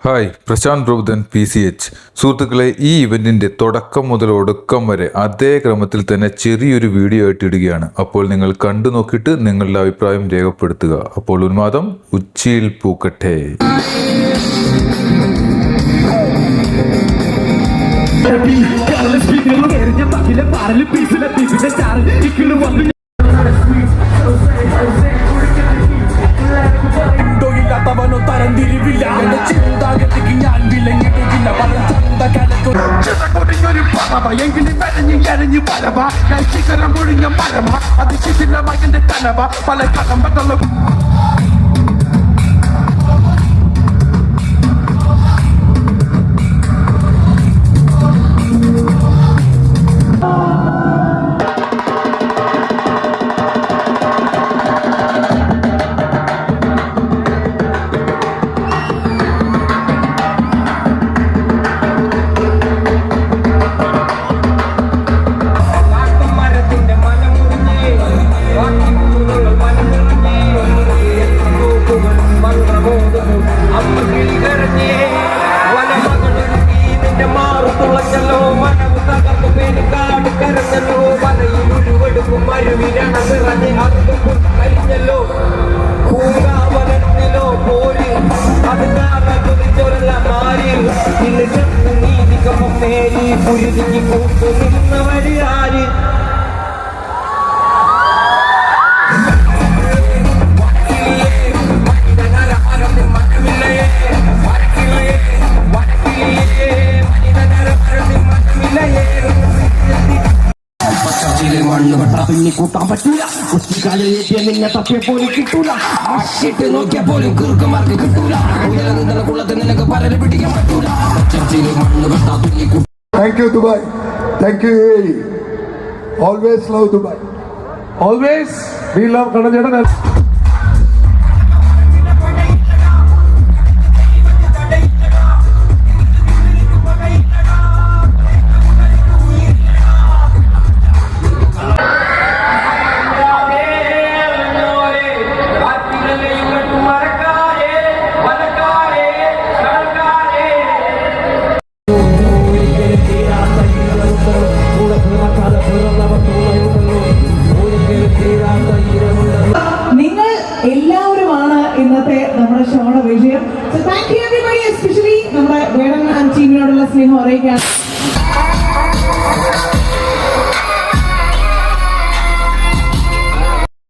Hi, Prashant പ്രഭുദൻ PCH. സുഹൃത്തുക്കളെ, ഈ ഇവന്റിന്റെ തുടക്കം മുതൽ ഒടുക്കം വരെ അതേ ക്രമത്തിൽ തന്നെ ചെറിയൊരു വീഡിയോ ആയിട്ട് ഇടുകയാണ്. അപ്പോൾ നിങ്ങൾ കണ്ടു നോക്കിയിട്ട് നിങ്ങളുടെ അഭിപ്രായം രേഖപ്പെടുത്തുക. അപ്പോൾ ഉന്മാദം ഉച്ചിയിൽ പൂക്കട്ടെ. എങ്കിലും വരഞ്ഞു കരഞ്ഞു പലവ ശിഖരം ഒഴിഞ്ഞ മരമ അത് ശിഥിലമകന്റെ കനവ പല കടം പറ്റുള്ള കൂട്ടാൻ പറ്റൂല. കുട്ടിക്കാലിൽ നിന്നെ തപ്പിയ പോലും കിട്ടൂല. അഷിട്ട് നോക്കിയ പോലും കുറുക്കന്മാർക്ക് കിട്ടൂല. കുളത്തിൽ നിനക്ക് പലരെ പിടിക്കാൻ പറ്റൂല. Thank you Dubai. Thank you UAE. Always love Dubai. Always we love Kannada. എല്ലാവരുമാണ് ഇന്നത്തെ നമ്മുടെ ഷോയുടെ വിജയം. So thank you everybody, especially നമ്മുടെ വേടൻ ആൻഡ് ടീമിനോടുള്ള സ്നേഹം അറിയിക്കാൻ.